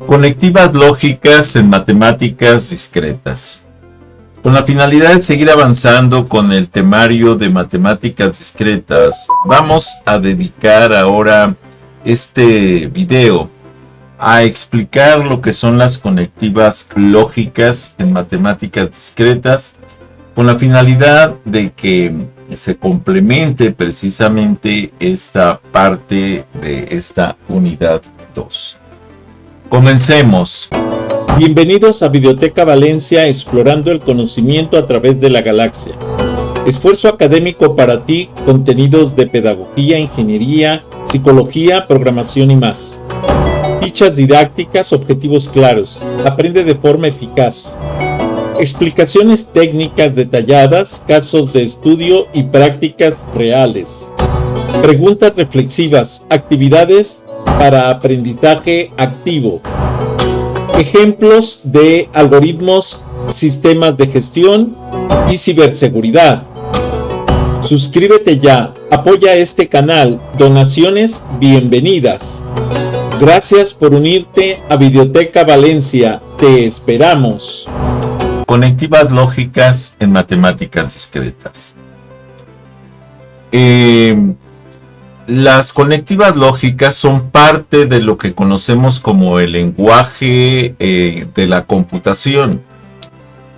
Conectivas lógicas en matemáticas discretas. Con la finalidad de seguir avanzando con el temario de matemáticas discretas, vamos a dedicar ahora este video a explicar lo que son las conectivas lógicas en matemáticas discretas, con la finalidad de que se complemente precisamente esta parte de esta unidad 2. Comencemos. Bienvenidos a Videoteca Valencia, explorando el conocimiento a través de la galaxia. Esfuerzo académico para ti, contenidos de pedagogía, ingeniería, psicología, programación y más. Fichas didácticas, objetivos claros. Aprende de forma eficaz. Explicaciones técnicas detalladas, casos de estudio y prácticas reales. Preguntas reflexivas, actividades para aprendizaje activo. Ejemplos de algoritmos, sistemas de gestión y ciberseguridad. Suscríbete ya, apoya este canal, donaciones bienvenidas. Gracias por unirte a Videoteca Valencia, te esperamos. Conectivas lógicas en matemáticas discretas. Las conectivas lógicas son parte de lo que conocemos como el lenguaje de la computación.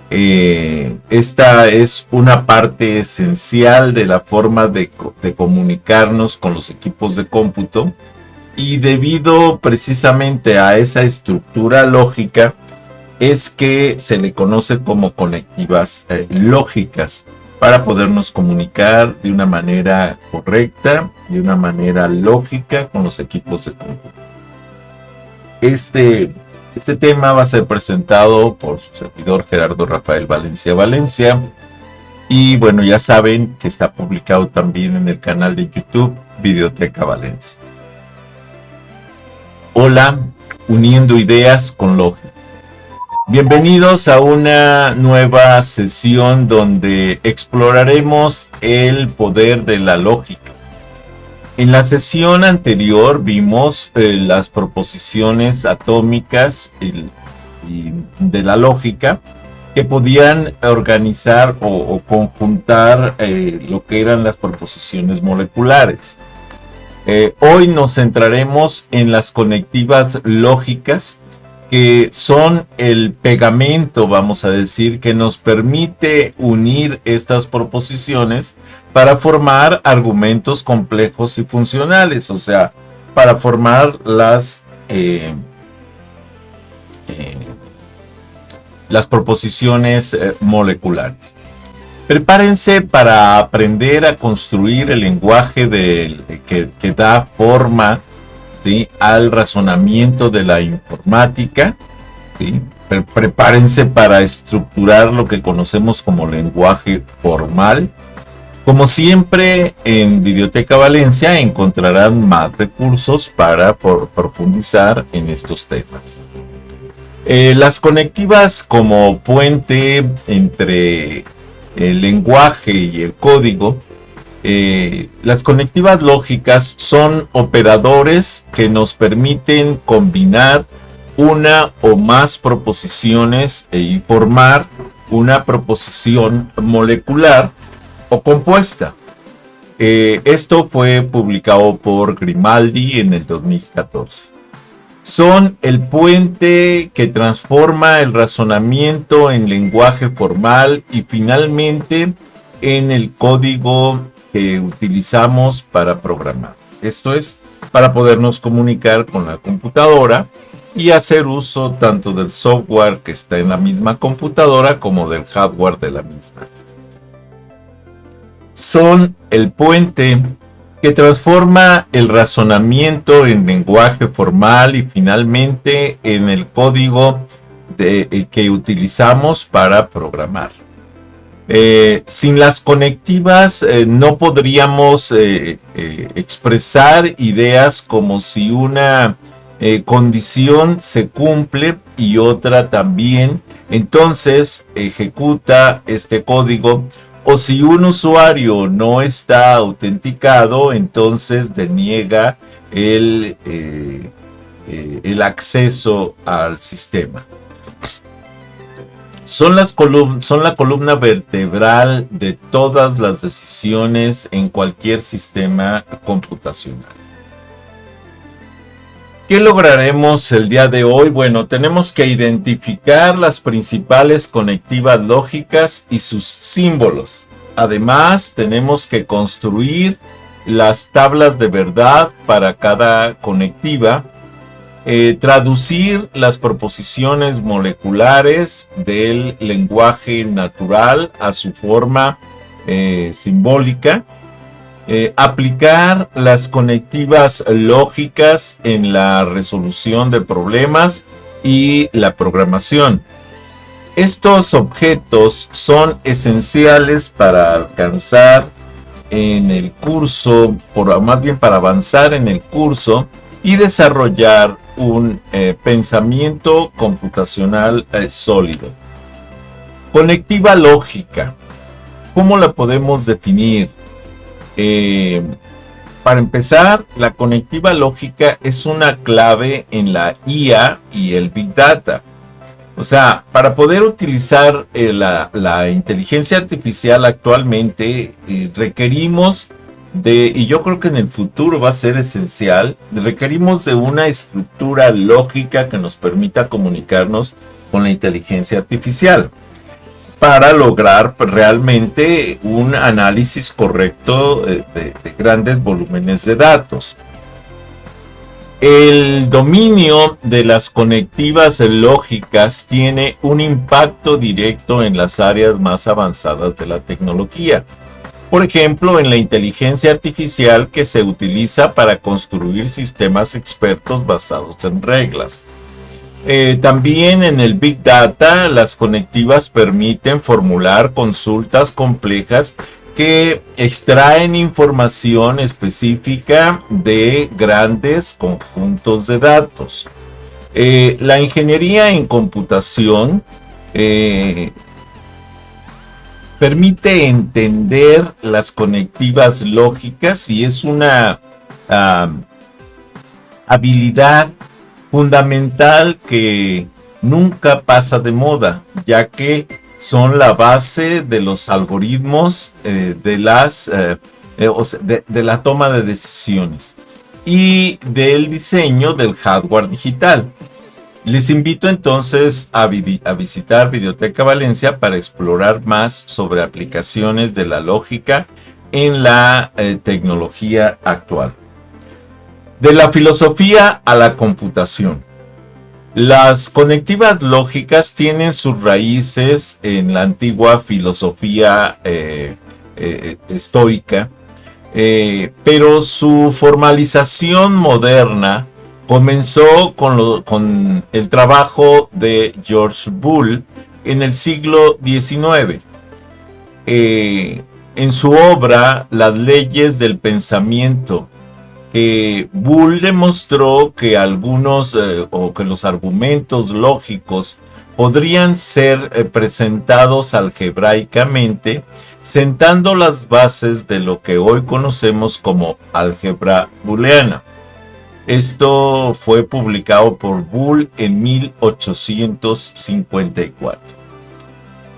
Esta es una parte esencial de la forma de comunicarnos con los equipos de cómputo, y debido precisamente a esa estructura lógica es que se le conoce como conectivas lógicas, para podernos comunicar de una manera correcta, de una manera lógica con los equipos de cómputo. Este tema va a ser presentado por su servidor Gerardo Rafael Valencia, y bueno, ya saben que está publicado también en el canal de YouTube Videoteca Valencia. Hola, uniendo ideas con lógica. Bienvenidos a una nueva sesión donde exploraremos el poder de la lógica. En la sesión anterior vimos las proposiciones atómicas y de la lógica que podían organizar o conjuntar lo que eran las proposiciones moleculares. Hoy nos centraremos en las conectivas lógicas, que son el pegamento, vamos a decir, que nos permite unir estas proposiciones para formar argumentos complejos y funcionales, o sea, para formar las proposiciones moleculares. Prepárense para aprender a construir el lenguaje que da forma, ¿sí?, al razonamiento de la informática, ¿sí? Prepárense para estructurar lo que conocemos como lenguaje formal. Como siempre, en Videoteca Valencia encontrarán más recursos para profundizar en estos temas. Las conectivas como puente entre el lenguaje y el código. Las conectivas lógicas son operadores que nos permiten combinar una o más proposiciones y formar una proposición molecular o compuesta. Esto fue publicado por Grimaldi en el 2014. Son el puente que transforma el razonamiento en lenguaje formal y finalmente en el código que utilizamos para programar. Esto es para podernos comunicar con la computadora y hacer uso tanto del software que está en la misma computadora como del hardware de la misma. Son el puente que transforma el razonamiento en lenguaje formal y finalmente en el código que utilizamos para programar. Sin las conectivas no podríamos expresar ideas como si una condición se cumple y otra también, entonces ejecuta este código, o si un usuario no está autenticado, entonces deniega el acceso al sistema. Son la columna vertebral de todas las decisiones en cualquier sistema computacional. ¿Qué lograremos el día de hoy? Bueno, tenemos que identificar las principales conectivas lógicas y sus símbolos. Además, tenemos que construir las tablas de verdad para cada conectiva, traducir las proposiciones moleculares del lenguaje natural a su forma simbólica, aplicar las conectivas lógicas en la resolución de problemas y la programación. Estos objetos son esenciales para alcanzar en el curso, más bien para avanzar en el curso y desarrollar un pensamiento computacional sólido. Conectiva lógica. ¿Cómo la podemos definir? Para empezar, la conectiva lógica es una clave en la IA y el Big Data. O sea, para poder utilizar la inteligencia artificial actualmente, requerimos y yo creo que en el futuro va a ser esencial, requerimos de una estructura lógica que nos permita comunicarnos con la inteligencia artificial para lograr realmente un análisis correcto de grandes volúmenes de datos. El dominio de las conectivas lógicas tiene un impacto directo en las áreas más avanzadas de la tecnología. Por ejemplo, en la inteligencia artificial que se utiliza para construir sistemas expertos basados en reglas. También en el Big Data, las conectivas permiten formular consultas complejas que extraen información específica de grandes conjuntos de datos. La ingeniería en computación permite entender las conectivas lógicas y es una habilidad fundamental que nunca pasa de moda, ya que son la base de los algoritmos de la toma de decisiones y del diseño del hardware digital. Les invito entonces a visitar Videoteca Valencia para explorar más sobre aplicaciones de la lógica en la tecnología actual. De la filosofía a la computación. Las conectivas lógicas tienen sus raíces en la antigua filosofía estoica, pero su formalización moderna comenzó con el trabajo de George Boole en el siglo XIX. En su obra Las leyes del pensamiento, Boole demostró que que los argumentos lógicos podrían ser presentados algebraicamente, sentando las bases de lo que hoy conocemos como álgebra booleana. Esto fue publicado por Boole en 1854.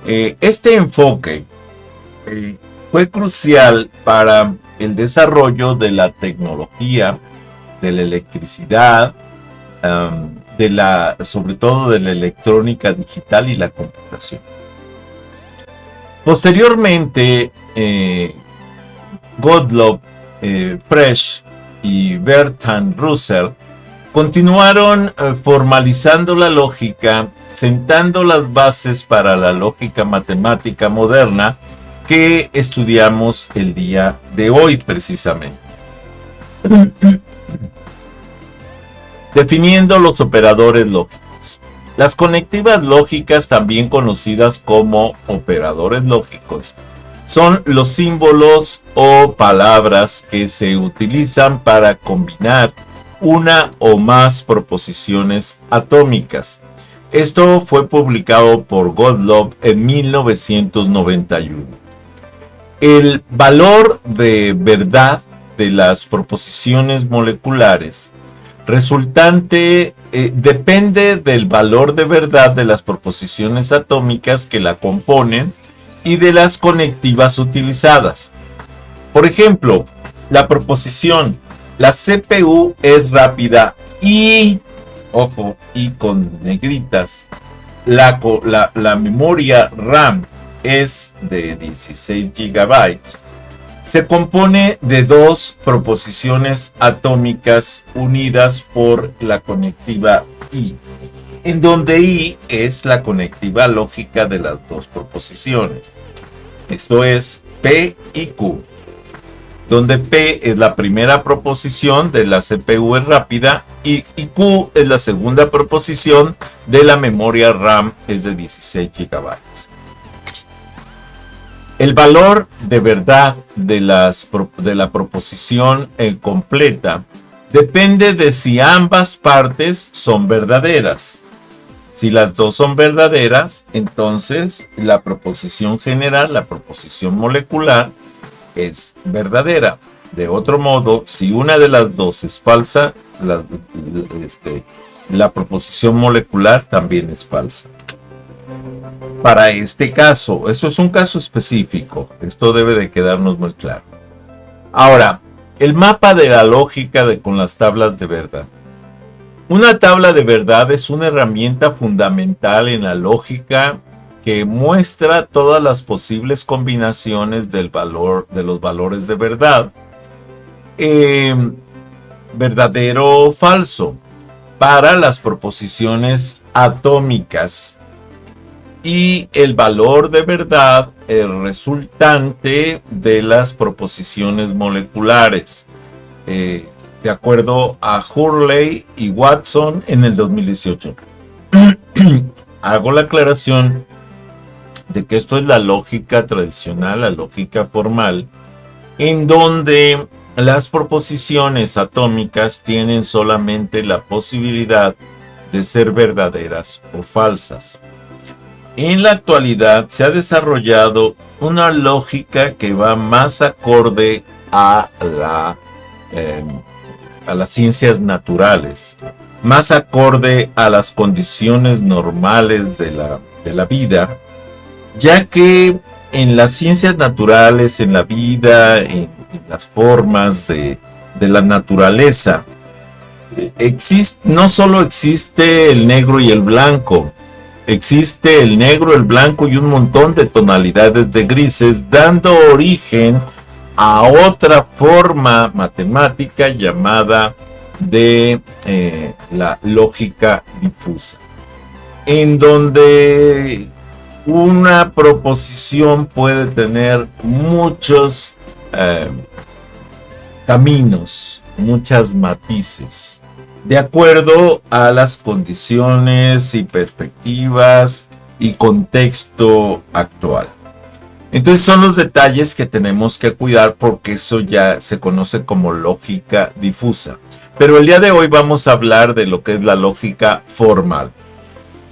Este enfoque fue crucial para el desarrollo de la tecnología, de la electricidad, sobre todo de la electrónica digital y la computación. Posteriormente, Gottlob Frege y Bertrand Russell continuaron formalizando la lógica, sentando las bases para la lógica matemática moderna que estudiamos el día de hoy precisamente. Definiendo los operadores lógicos. Las conectivas lógicas, también conocidas como operadores lógicos, son los símbolos o palabras que se utilizan para combinar una o más proposiciones atómicas. Esto fue publicado por Gottlob en 1991. El valor de verdad de las proposiciones moleculares resultante depende del valor de verdad de las proposiciones atómicas que la componen y de las conectivas utilizadas. Por ejemplo, la proposición, la CPU es rápida y, ojo, y con negritas, la memoria RAM es de 16 GB, se compone de dos proposiciones atómicas unidas por la conectiva I, en donde I es la conectiva lógica de las dos proposiciones. Esto es P y Q, donde P es la primera proposición de la CPU es rápida y Q es la segunda proposición de la memoria RAM es de 16 GB. El valor de verdad de la proposición completa depende de si ambas partes son verdaderas. Si las dos son verdaderas, entonces la proposición general, la proposición molecular, es verdadera. De otro modo, si una de las dos es falsa, la proposición molecular también es falsa. Para este caso, esto es un caso específico, esto debe de quedarnos muy claro. Ahora, el mapa de la lógica con las tablas de verdad. Una tabla de verdad es una herramienta fundamental en la lógica que muestra todas las posibles combinaciones de los valores de verdad, verdadero o falso, para las proposiciones atómicas, y el valor de verdad resultante de las proposiciones moleculares, de acuerdo a Hurley y Watson en el 2018. Hago la aclaración de que esto es la lógica tradicional, la lógica formal, en donde las proposiciones atómicas tienen solamente la posibilidad de ser verdaderas o falsas. En la actualidad se ha desarrollado una lógica que va más acorde a las ciencias naturales, más acorde a las condiciones normales de la vida, ya que en las ciencias naturales, en la vida, en las formas de la naturaleza, no solo existe el negro y el blanco, existe el negro, el blanco y un montón de tonalidades de grises, dando origen a otra forma matemática llamada de la lógica difusa, en donde una proposición puede tener muchos caminos, muchas matices, de acuerdo a las condiciones y perspectivas y contexto actual. Entonces son los detalles que tenemos que cuidar, porque eso ya se conoce como lógica difusa. Pero el día de hoy vamos a hablar de lo que es la lógica formal,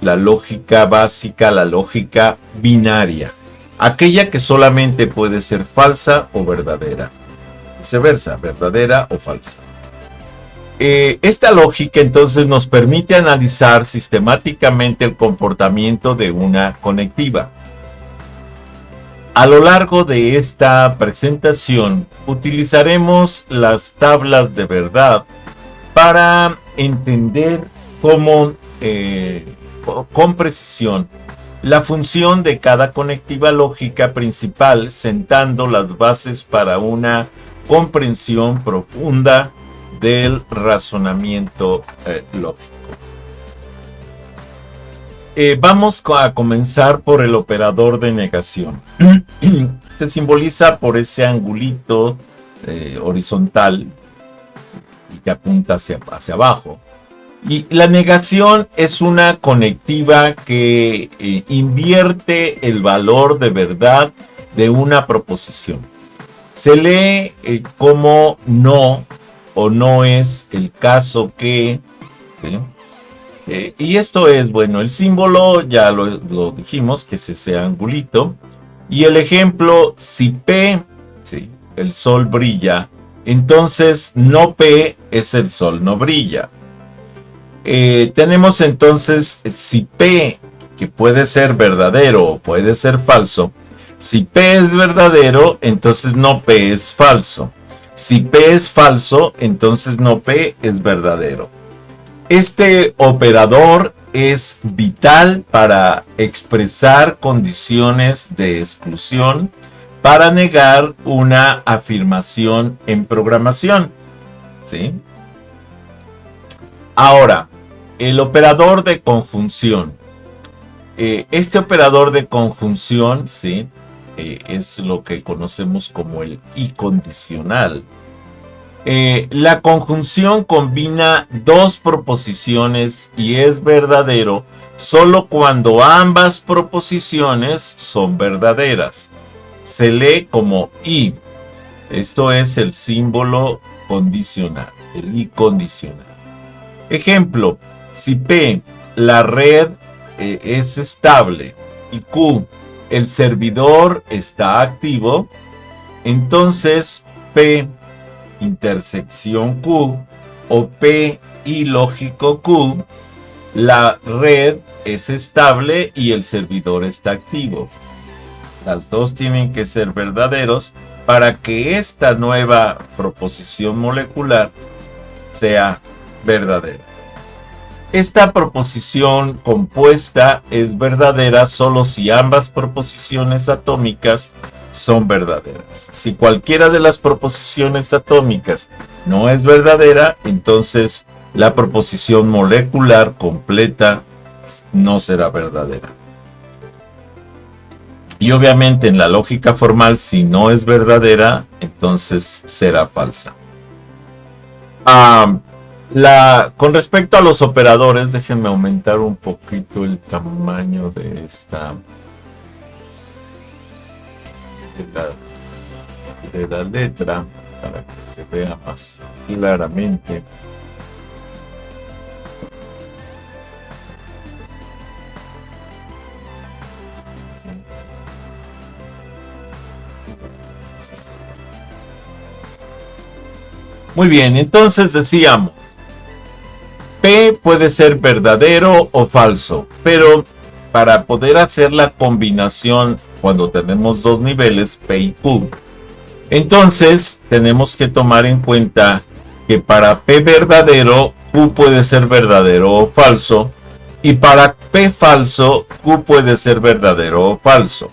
la lógica básica, la lógica binaria, aquella que solamente puede ser falsa o verdadera, viceversa, verdadera o falsa. Esta lógica entonces nos permite analizar sistemáticamente el comportamiento de una conectiva. A lo largo de esta presentación utilizaremos las tablas de verdad para entender con precisión la función de cada conectiva lógica principal, sentando las bases para una comprensión profunda del razonamiento lógico. Vamos a comenzar por el operador de negación. Se simboliza por ese angulito horizontal que apunta hacia abajo. Y la negación es una conectiva que invierte el valor de verdad de una proposición. Se lee como no o no es el caso que, ¿sí? Y esto es, bueno, el símbolo ya lo dijimos, que es ese angulito, y el ejemplo, si P, ¿sí?, el sol brilla, entonces no P es el sol no brilla. tenemos entonces si P, que puede ser verdadero o puede ser falso. Si P es verdadero, entonces no P es falso. Si P es falso, entonces no P es verdadero. Este operador es vital para expresar condiciones de exclusión para negar una afirmación en programación, ¿sí? Ahora, el operador de conjunción. Este operador de conjunción, ¿sí? Es lo que conocemos como el incondicional. La conjunción combina dos proposiciones y es verdadero solo cuando ambas proposiciones son verdaderas. Se lee como y. Esto es el símbolo condicional, el incondicional. Ejemplo, si P, la red es estable, y Q, el servidor está activo, entonces P intersección Q o P y lógico Q, la red es estable y el servidor está activo. Las dos tienen que ser verdaderos para que esta nueva proposición molecular sea verdadera. Esta proposición compuesta es verdadera solo si ambas proposiciones atómicas son verdaderas. Si cualquiera de las proposiciones atómicas no es verdadera, entonces la proposición molecular completa no será verdadera. Y obviamente en la lógica formal, si no es verdadera, entonces será falsa. Con respecto a los operadores, déjenme aumentar un poquito el tamaño de esta de la letra para que se vea más claramente. Muy bien, entonces decíamos, P puede ser verdadero o falso, pero para poder hacer la combinación cuando tenemos dos niveles, P y Q, entonces tenemos que tomar en cuenta que para P verdadero, Q puede ser verdadero o falso, y para P falso, Q puede ser verdadero o falso.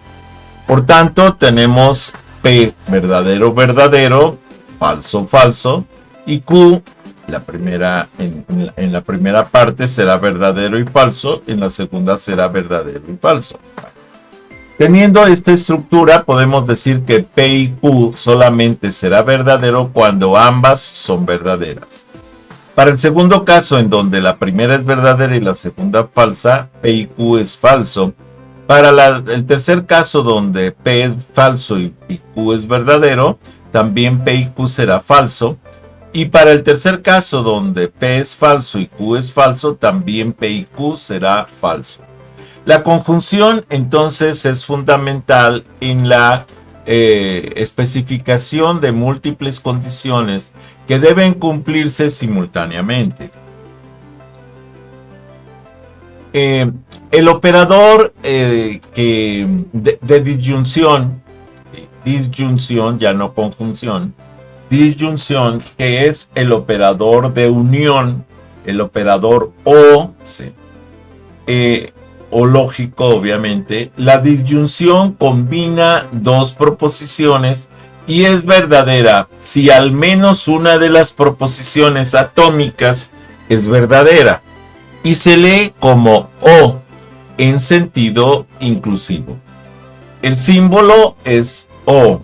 Por tanto, tenemos P verdadero, verdadero, falso, falso, y Q, en la primera parte será verdadero y falso, en la segunda será verdadero y falso. Teniendo esta estructura, podemos decir que P y Q solamente será verdadero cuando ambas son verdaderas. Para el segundo caso, en donde la primera es verdadera y la segunda falsa, P y Q es falso. Para el tercer caso, donde P es falso y Q es verdadero, también P y Q será falso. Y para el tercer caso, donde P es falso y Q es falso, también P y Q será falso. La conjunción entonces es fundamental en la especificación de múltiples condiciones que deben cumplirse simultáneamente. El operador de disyunción, ya no conjunción, disyunción, que es el operador de unión, el operador o, ¿sí? O lógico, obviamente. La disyunción combina dos proposiciones y es verdadera si al menos una de las proposiciones atómicas es verdadera y se lee como o en sentido inclusivo. El símbolo es o.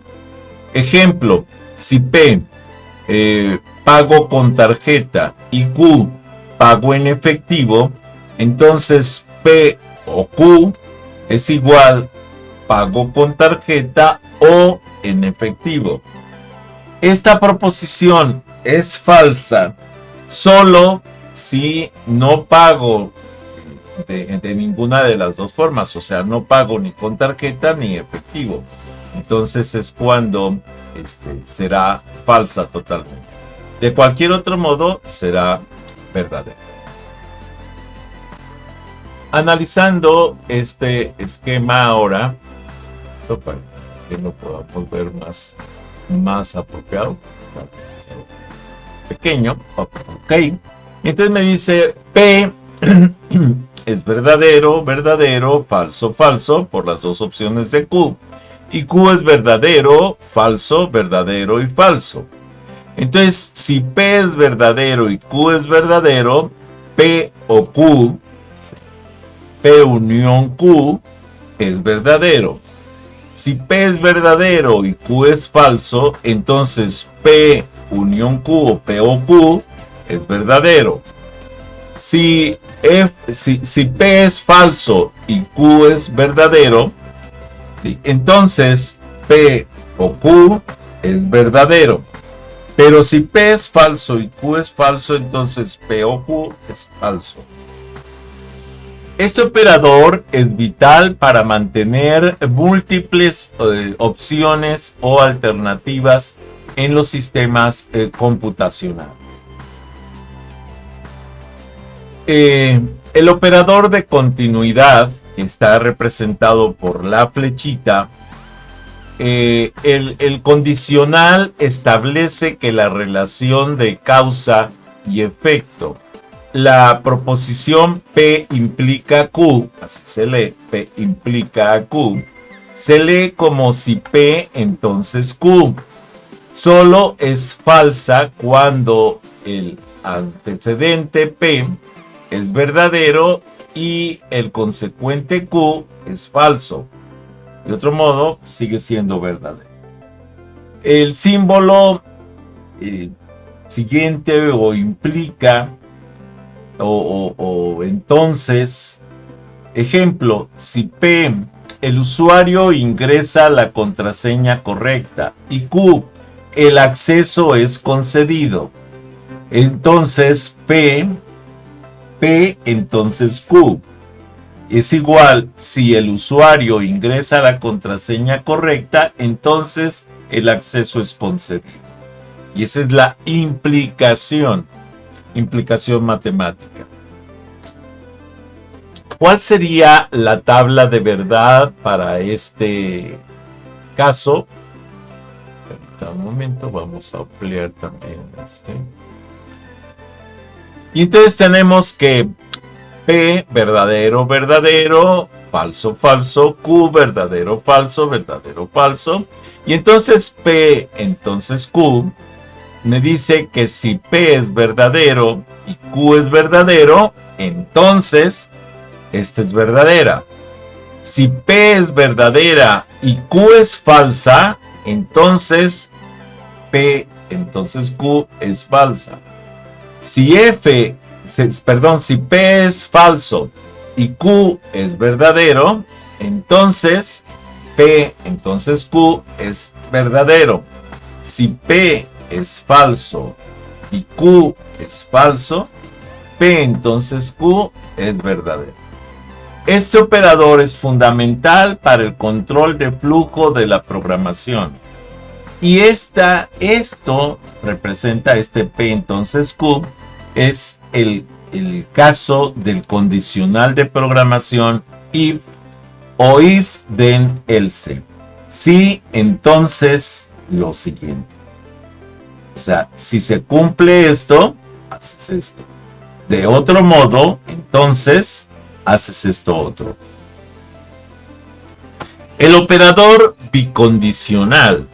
Ejemplo, si P, pago con tarjeta, y Q, pago en efectivo, entonces P o Q es igual pago con tarjeta o en efectivo. Esta proposición es falsa solo si no pago de ninguna de las dos formas, o sea, no pago ni con tarjeta ni efectivo. Entonces es cuando será falsa totalmente. De cualquier otro modo será verdadera. Analizando este esquema ahora, para que lo podamos ver más apropiado, pequeño, ok. Entonces me dice P es verdadero, verdadero, falso, falso, por las dos opciones de Q. Y Q es verdadero, falso, verdadero y falso. Entonces, si P es verdadero y Q es verdadero, P o Q, P unión Q, es verdadero. Si P es verdadero y Q es falso, entonces P unión Q o P o Q es verdadero. Si P es falso y Q es verdadero, ¿sí?, entonces P o Q es verdadero. Pero si P es falso y Q es falso, entonces P o Q es falso. Este operador es vital para mantener múltiples opciones o alternativas en los sistemas computacionales. El operador de continuidad está representado por la flechita. El condicional establece que la relación de causa y efecto, la proposición P implica Q, así se lee, P implica Q, se lee como si P entonces Q. Solo es falsa cuando el antecedente P es verdadero y el consecuente Q es falso. De otro modo, sigue siendo verdadero. El símbolo siguiente o implica o entonces, ejemplo, si P, el usuario ingresa la contraseña correcta y Q, el acceso es concedido, entonces P entonces Q es igual, si el usuario ingresa la contraseña correcta, entonces el acceso es concedido. Y esa es la implicación matemática. ¿Cuál sería la tabla de verdad para este caso? Permítame un momento, vamos a ampliar también este. Y entonces tenemos que P, verdadero, verdadero, falso, falso, Q, verdadero, falso, verdadero, falso. Y entonces P, entonces Q, me dice que si P es verdadero y Q es verdadero, entonces esta es verdadera. Si P es verdadera y Q es falsa, entonces P, entonces Q es falsa. Si si P es falso y Q es verdadero, entonces P, entonces Q es verdadero. Si P es falso y Q es falso, P, entonces Q es verdadero. Este operador es fundamental para el control de flujo de la programación. Y esto representa este P, entonces Q, es el caso del condicional de programación if o if then else. Si, entonces lo siguiente. O sea, si se cumple esto, haces esto. De otro modo, entonces haces esto otro. El operador bicondicional.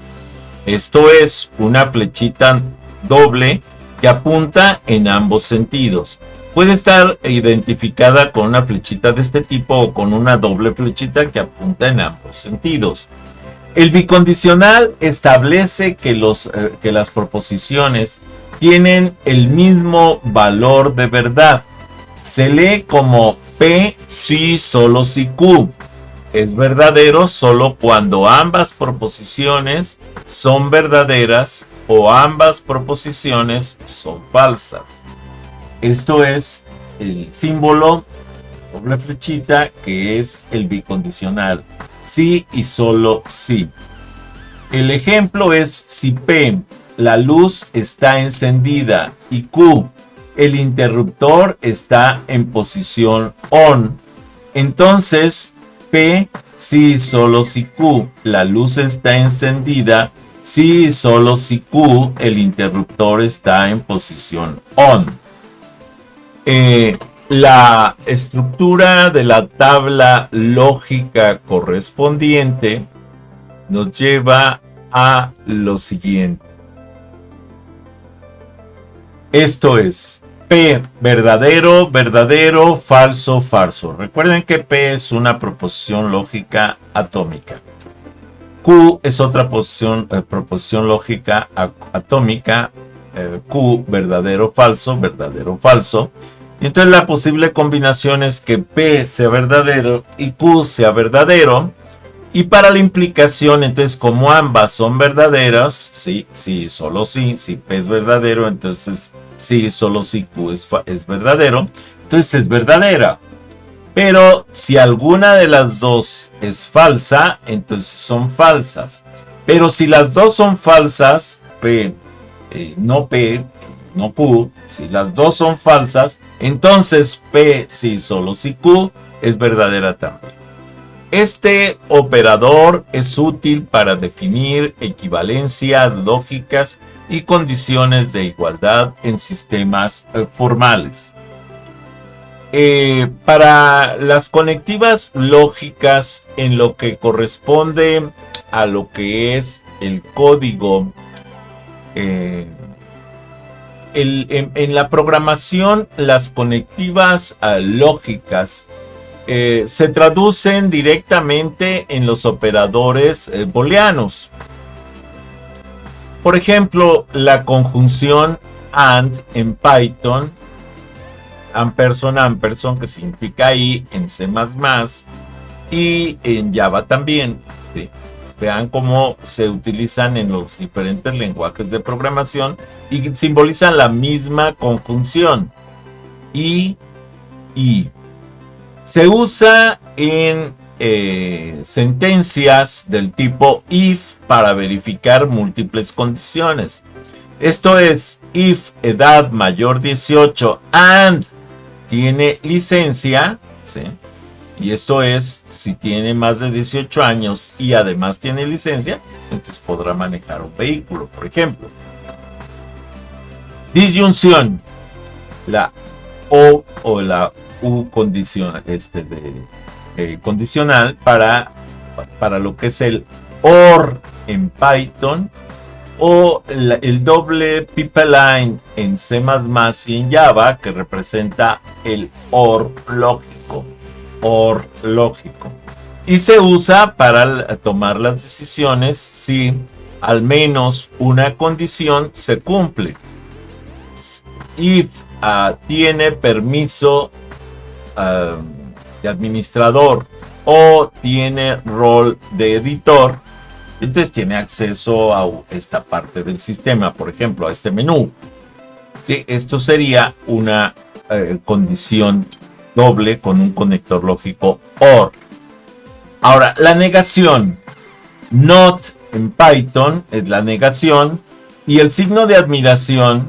Esto es una flechita doble que apunta en ambos sentidos. Puede estar identificada con una flechita de este tipo o con una doble flechita que apunta en ambos sentidos. El bicondicional establece que las proposiciones tienen el mismo valor de verdad. Se lee como P si solo si Q. Es verdadero solo cuando ambas proposiciones son verdaderas o ambas proposiciones son falsas. Esto es el símbolo, doble flechita, que es el bicondicional. Sí y solo sí. El ejemplo es si P, la luz está encendida, y Q, el interruptor está en posición on. Entonces, P si y solo si Q la luz está encendida, si y solo si Q el interruptor está en posición on. La estructura de la tabla lógica correspondiente nos lleva a lo siguiente. Esto es P verdadero, verdadero, falso, falso. Recuerden que P es una proposición lógica atómica. Q es otra proposición lógica atómica. Q verdadero, falso, verdadero, falso. Y entonces la posible combinación es que P sea verdadero y Q sea verdadero. Y para la implicación, entonces, como ambas son verdaderas, sí, solo sí, si P es verdadero, entonces sí, solo si Q es verdadero, entonces es verdadera. Pero si alguna de las dos es falsa, entonces son falsas. Pero si las dos son falsas, no Q, si las dos son falsas, entonces P, sí, solo si Q, es verdadera también. Este operador es útil para definir equivalencias lógicas y condiciones de igualdad en sistemas formales. Para las conectivas lógicas, en lo que corresponde a lo que es el código, en la programación, las conectivas lógicas se traducen directamente en los operadores booleanos. Por ejemplo, la conjunción AND en Python, ampersand, que significa ahí en C++, y en Java también. ¿Sí? Vean cómo se utilizan en los diferentes lenguajes de programación y simbolizan la misma conjunción. Y. Se usa en sentencias del tipo if para verificar múltiples condiciones. Esto es, if edad mayor 18 and tiene licencia, ¿sí? Y esto es, si tiene más de 18 años y además tiene licencia, entonces podrá manejar un vehículo, por ejemplo. Disyunción, la O o la U condicional, condicional para lo que es el OR en Python o el doble pipeline en C++ y en Java, que representa el OR lógico. Y se usa para tomar las decisiones si al menos una condición se cumple. If tiene permiso de administrador o tiene rol de editor, entonces tiene acceso a esta parte del sistema, por ejemplo, a este menú. ¿Sí? Esto sería una condición doble con un conector lógico OR. Ahora, la negación. Not en Python es la negación y el signo de admiración,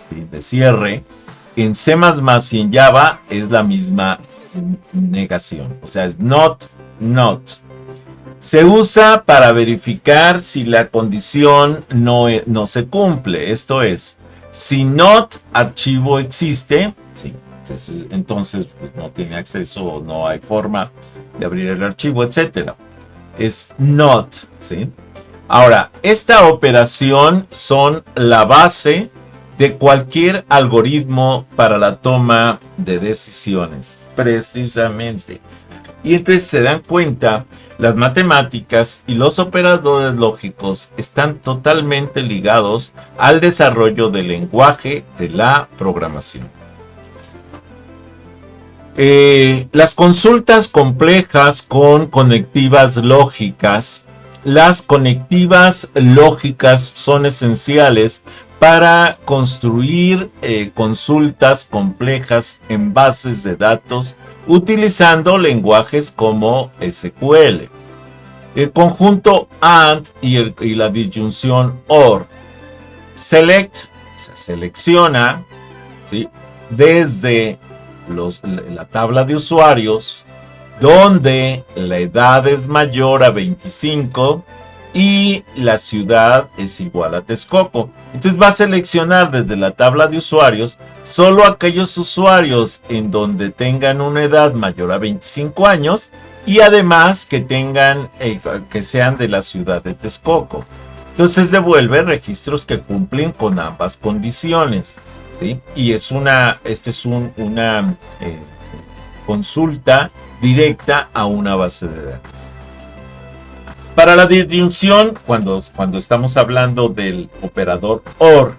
de cierre, en C++ y en Java es la misma negación. O sea, es not. Se usa para verificar si la condición no se cumple. Esto es, si not archivo existe, ¿sí? Entonces pues, no tiene acceso, no hay forma de abrir el archivo, etc. Es not, ¿sí? Ahora, esta operación son la base de cualquier algoritmo para la toma de decisiones, precisamente. Y entonces se dan cuenta, las matemáticas y los operadores lógicos están totalmente ligados al desarrollo del lenguaje de la programación. Las consultas complejas con conectivas lógicas. Las conectivas lógicas son esenciales para construir consultas complejas en bases de datos utilizando lenguajes como SQL. El conjunto AND y la disyunción OR. Select, se selecciona, ¿sí? Desde la tabla de usuarios donde la edad es mayor a 25 y la ciudad es igual a Texcoco. Entonces va a seleccionar desde la tabla de usuarios solo aquellos usuarios en donde tengan una edad mayor a 25 años y además que tengan que sean de la ciudad de Texcoco. Entonces devuelve registros que cumplen con ambas condiciones, ¿sí? Y es una consulta directa a una base de datos. Para la disyunción, cuando estamos hablando del operador OR,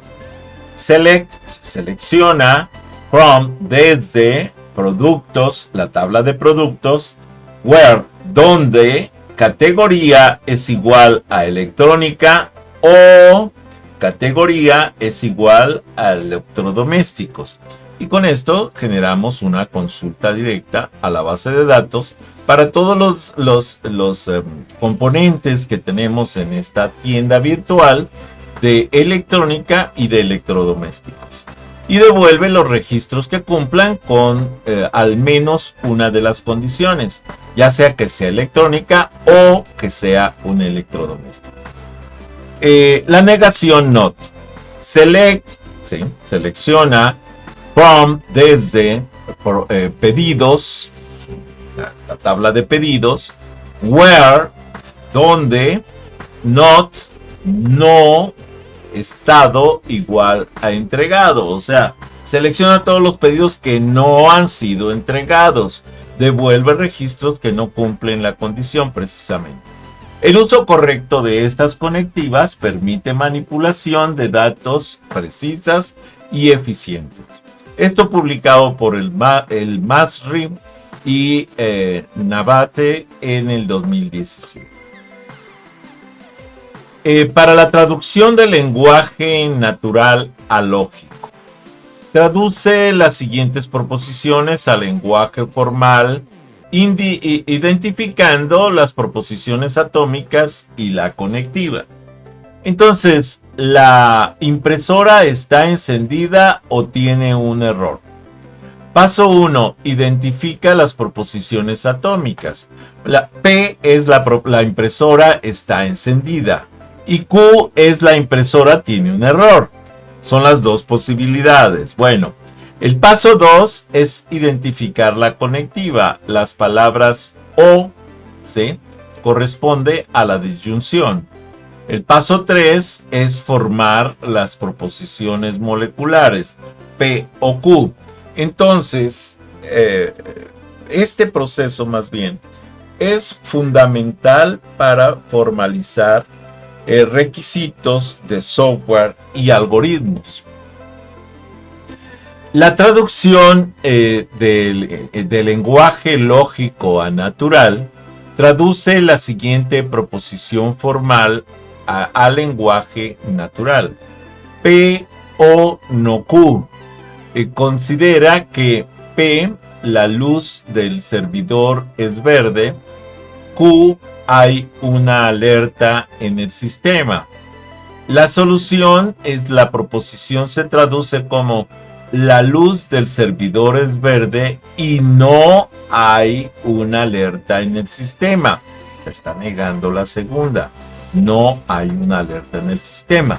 select selecciona from desde productos, la tabla de productos, where donde categoría es igual a electrónica o categoría es igual a electrodomésticos. Y con esto generamos una consulta directa a la base de datos para todos los componentes que tenemos en esta tienda virtual de electrónica y de electrodomésticos. Y devuelve los registros que cumplan con al menos una de las condiciones, ya sea que sea electrónica o que sea un electrodoméstico. La negación not. Select, ¿sí? Selecciona from desde pedidos, la tabla de pedidos, where donde, not no, estado igual a entregado. O sea, selecciona todos los pedidos que no han sido entregados. Devuelve registros que no cumplen la condición precisamente. El uso correcto de estas conectivas permite manipulación de datos precisas y eficientes. Esto publicado por el Masri y Navate en el 2017. Para la traducción del lenguaje natural a lógico, traduce las siguientes proposiciones al lenguaje formal, identificando las proposiciones atómicas y la conectiva. Entonces, ¿la impresora está encendida o tiene un error? Paso 1. Identifica las proposiciones atómicas. La P es la impresora está encendida. Y Q es la impresora tiene un error. Son las dos posibilidades. Bueno, el paso 2 es identificar la conectiva. Las palabras O, ¿sí?, corresponde a la disyunción. El paso 3 es formar las proposiciones moleculares, P o Q. Entonces, este proceso más bien es fundamental para formalizar requisitos de software y algoritmos. La traducción del lenguaje lógico a natural traduce la siguiente proposición formal al lenguaje natural. P o no Q. Considera que P, la luz del servidor es verde. Q, hay una alerta en el sistema. La solución es la proposición se traduce como la luz del servidor es verde y no hay una alerta en el sistema. Se está negando la segunda. No hay una alerta en el sistema.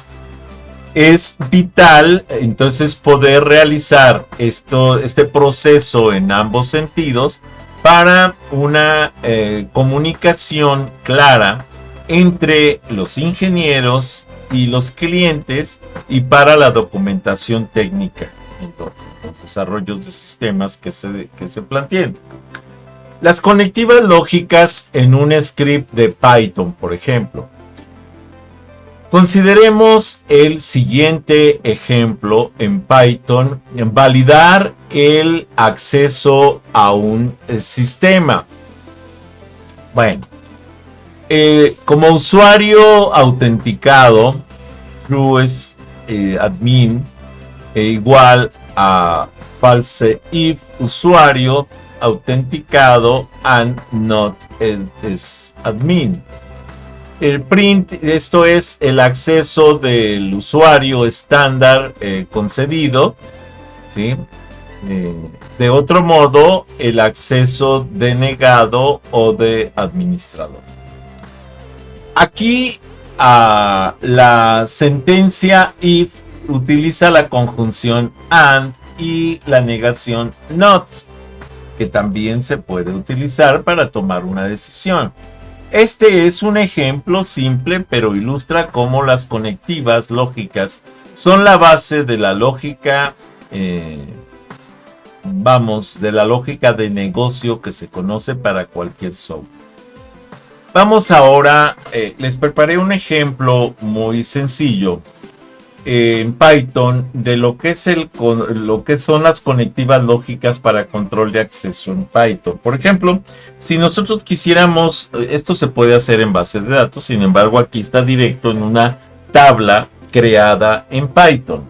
Es vital entonces poder realizar este proceso en ambos sentidos para una comunicación clara entre los ingenieros y los clientes y para la documentación técnica en los desarrollos de sistemas que se planteen. Las conectivas lógicas en un script de Python, por ejemplo. Consideremos el siguiente ejemplo en Python: validar el acceso a un sistema. Bueno, como usuario autenticado, true es admin igual a false if usuario autenticado and not es admin. El print, esto es el acceso del usuario estándar concedido, ¿sí? de otro modo, el acceso denegado o de administrador. Aquí la sentencia if utiliza la conjunción and y la negación not, que también se puede utilizar para tomar una decisión. Este es un ejemplo simple, pero ilustra cómo las conectivas lógicas son la base de la lógica, de la lógica de negocio que se conoce para cualquier software. Vamos ahora, les preparé un ejemplo muy sencillo en Python de lo que son las conectivas lógicas para control de acceso en Python. Por ejemplo, si nosotros quisiéramos, esto se puede hacer en base de datos, sin embargo aquí está directo en una tabla creada en Python.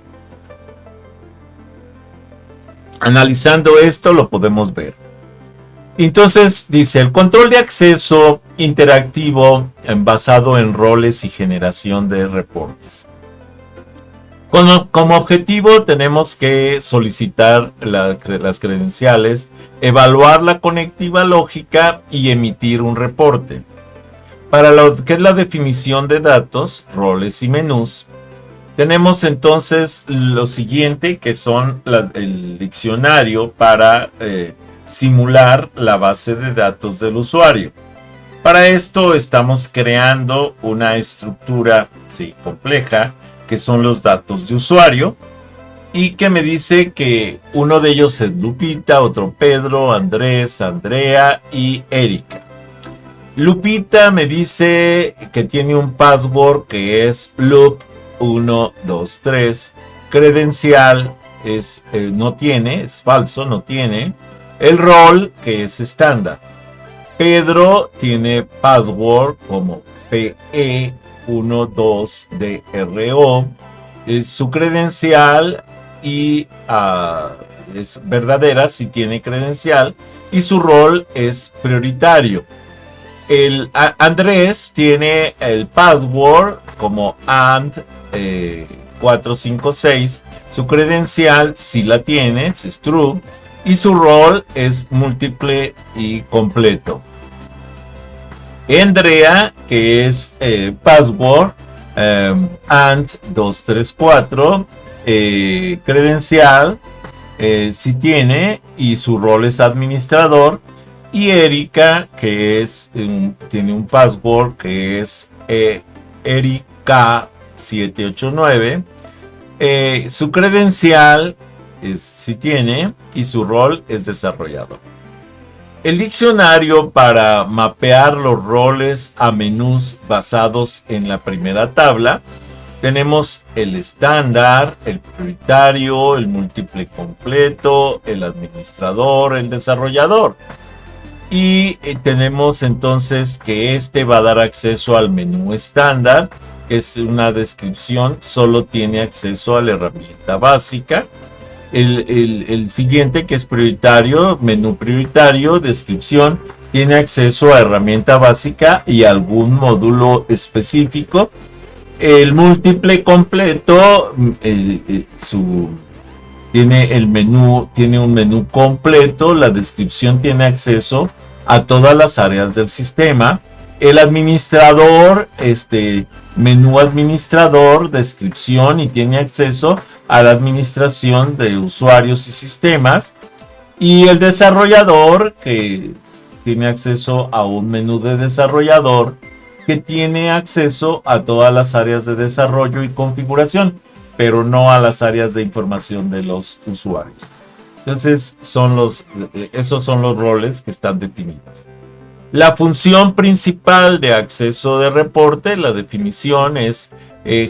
Analizando esto lo podemos ver. Entonces dice, el control de acceso interactivo basado en roles y generación de reportes. Como objetivo tenemos que solicitar las credenciales, evaluar la conectiva lógica y emitir un reporte. Para lo que es la definición de datos, roles y menús, tenemos entonces lo siguiente, que son el diccionario para simular la base de datos del usuario. Para esto estamos creando una estructura compleja, que son los datos de usuario, y que me dice que uno de ellos es Lupita, otro Pedro, Andrés, Andrea y Erika. Lupita me dice que tiene un password que es loop 1, 2, 3. Credencial no tiene, es falso, no tiene. El rol, que es estándar. Pedro tiene password como PE12DRO. Su credencial es verdadera si tiene credencial, y su rol es prioritario. El Andrés tiene el password como and456. Su credencial sí la tiene, es true, y su rol es múltiple y completo. Andrea, que es password and234, credencial sí tiene, y su rol es administrador. Y Erika, que tiene un password que es Erika789. Su credencial sí tiene, y su rol es desarrollador. El diccionario para mapear los roles a menús basados en la primera tabla. Tenemos el estándar, el prioritario, el múltiple completo, el administrador, el desarrollador. Y tenemos entonces que este va a dar acceso al menú estándar, que es una descripción, solo tiene acceso a la herramienta básica. El siguiente, que es prioritario, menú prioritario, descripción, tiene acceso a herramienta básica y algún módulo específico. El múltiple completo, tiene un menú completo, la descripción tiene acceso a todas las áreas del sistema. El administrador, menú administrador, descripción, y tiene acceso a la administración de usuarios y sistemas. Y el desarrollador, que tiene acceso a un menú de desarrollador, que tiene acceso a todas las áreas de desarrollo y configuración, pero no a las áreas de información de los usuarios. Entonces, esos son los roles que están definidos. La función principal de acceso de reporte, la definición es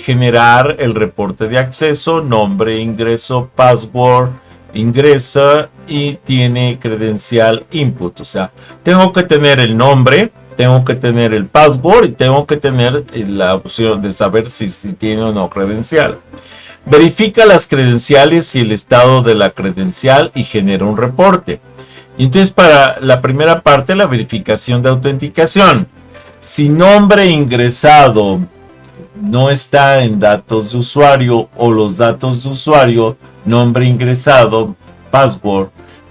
generar el reporte de acceso, nombre, ingreso, password, ingresa, y tiene credencial input. O sea, tengo que tener el nombre, tengo que tener el password y tengo que tener la opción de saber si tiene o no credencial. Verifica las credenciales y el estado de la credencial y genera un reporte. Y entonces, para la primera parte, la verificación de autenticación. Si nombre ingresado no está en datos de usuario, o los datos de usuario, nombre ingresado, password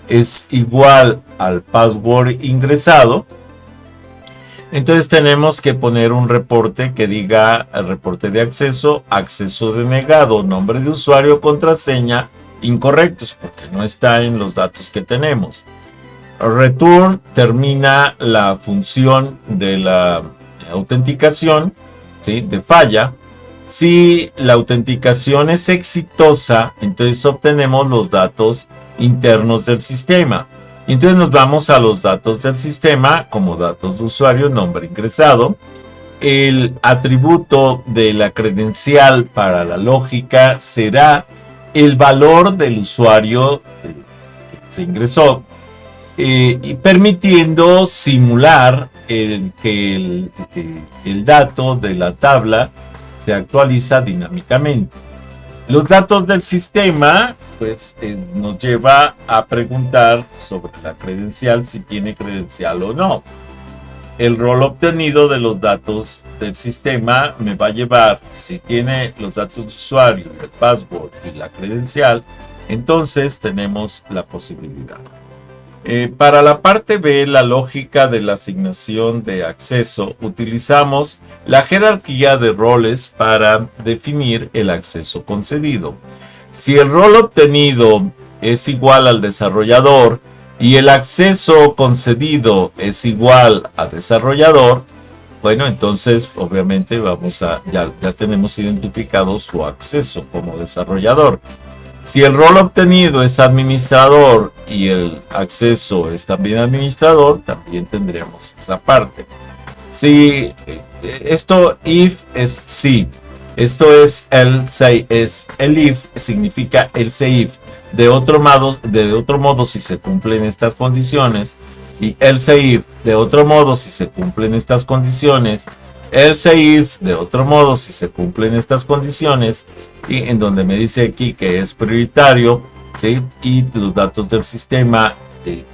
es igual al password ingresado, entonces tenemos que poner un reporte que diga el reporte de acceso, acceso denegado, nombre de usuario, contraseña incorrectos, porque no está en los datos que tenemos. Return termina la función de la autenticación, ¿sí?, de falla. Si la autenticación es exitosa, entonces obtenemos los datos internos del sistema. Entonces nos vamos a los datos del sistema como datos de usuario, nombre ingresado. El atributo de la credencial para la lógica será el valor del usuario que se ingresó, y permitiendo simular que el dato de la tabla se actualiza dinámicamente. Los datos del sistema pues nos lleva a preguntar sobre la credencial, si tiene credencial o no. El rol obtenido de los datos del sistema me va a llevar, si tiene los datos de usuario, el password y la credencial, entonces tenemos la posibilidad. Para la parte B, la lógica de la asignación de acceso, utilizamos la jerarquía de roles para definir el acceso concedido. Si el rol obtenido es igual al desarrollador y el acceso concedido es igual a desarrollador, bueno, entonces obviamente ya tenemos identificado su acceso como desarrollador. Si el rol obtenido es administrador y el acceso es también administrador, también tendremos esa parte. Si esto if es si, esto es else, es el if significa else if. De otro modo, si se cumplen estas condiciones, y else if, de otro modo, si se cumplen estas condiciones, else if, de otro modo, si se cumplen estas condiciones, y en donde me dice aquí que es prioritario, ¿sí?, y los datos del sistema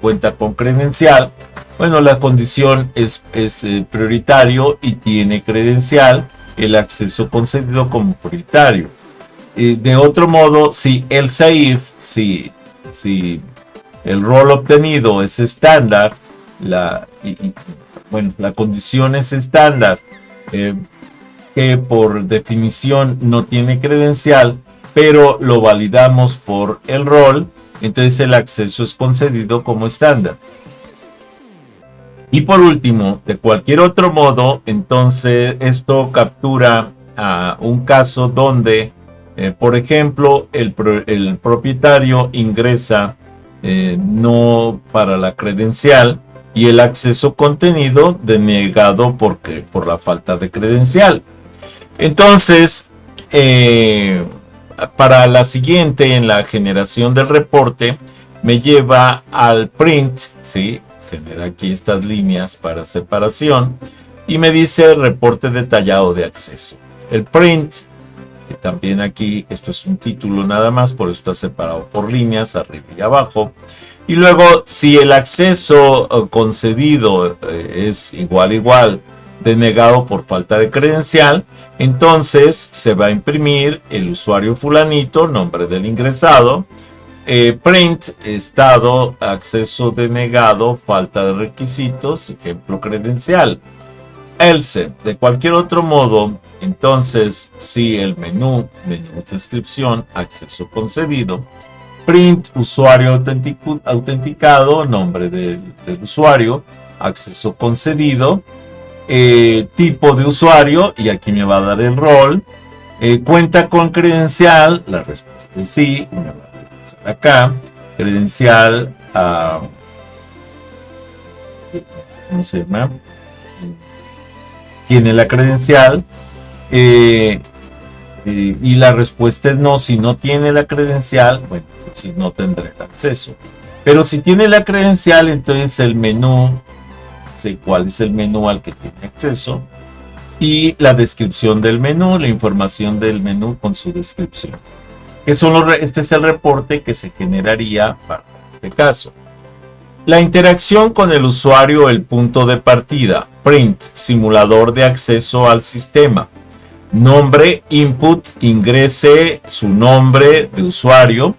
cuenta con credencial, bueno, la condición es prioritario y tiene credencial, el acceso concedido como prioritario. De otro modo, si else if, si el rol obtenido es estándar, la condición es estándar, que por definición no tiene credencial, pero lo validamos por el rol, entonces el acceso es concedido como estándar. Y por último, de cualquier otro modo, entonces esto captura un caso donde, por ejemplo, el propietario ingresa no para la credencial y el acceso contenido denegado por la falta de credencial. Entonces, para la siguiente, en la generación del reporte, me lleva al print, ¿sí?, genera aquí estas líneas para separación y me dice reporte detallado de acceso. El print, también aquí, esto es un título nada más, por eso está separado por líneas arriba y abajo. Y luego, si el acceso concedido es igual, denegado por falta de credencial, entonces se va a imprimir el usuario fulanito, nombre del ingresado, print, estado, acceso denegado, falta de requisitos, ejemplo credencial. Else, de cualquier otro modo, entonces si el menú descripción, acceso concedido, print, usuario autenticado, nombre del usuario, acceso concedido, tipo de usuario, y aquí me va a dar el rol, cuenta con credencial, la respuesta es sí, me va a regresar acá, credencial, ¿cómo se llama? Tiene la credencial, y la respuesta es no. Si no tiene la credencial, bueno, si no tendrá el acceso. Pero si tiene la credencial, entonces el menú, sé cuál es el menú al que tiene acceso, y la descripción del menú, la información del menú con su descripción. Este es el reporte que se generaría para este caso. La interacción con el usuario, el punto de partida. Print, simulador de acceso al sistema. Nombre, input, ingrese su nombre de usuario.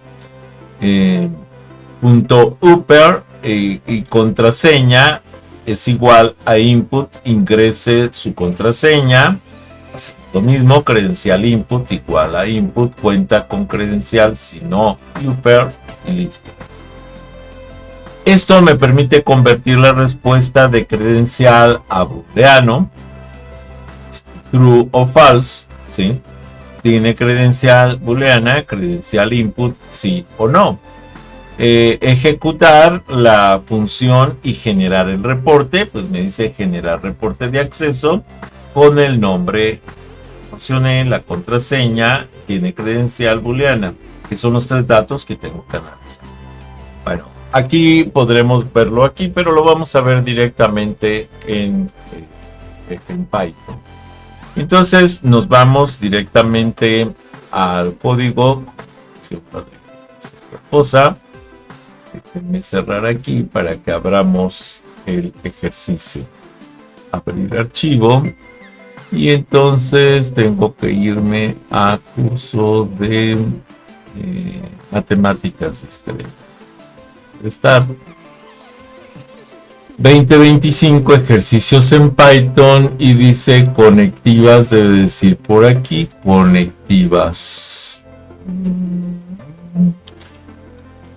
punto upper y contraseña es igual a input, ingrese su contraseña. Lo mismo, credencial input igual a input, cuenta con credencial, si no, upper y listo. Esto me permite convertir la respuesta de credencial a booleano, true o false, ¿sí? Tiene credencial booleana, credencial input, sí o no. Ejecutar la función y generar el reporte, pues me dice generar reporte de acceso con el nombre, opcioné la contraseña, tiene credencial booleana, que son los 3 datos que tengo que analizar. Bueno, aquí podremos verlo aquí, pero lo vamos a ver directamente en Python. Entonces nos vamos directamente al código. Déjenme cerrar aquí para que abramos el ejercicio. Abrir archivo. Y entonces tengo que irme a curso de matemáticas discretas. Estar 2025 ejercicios en Python y dice conectivas, debe decir por aquí conectivas.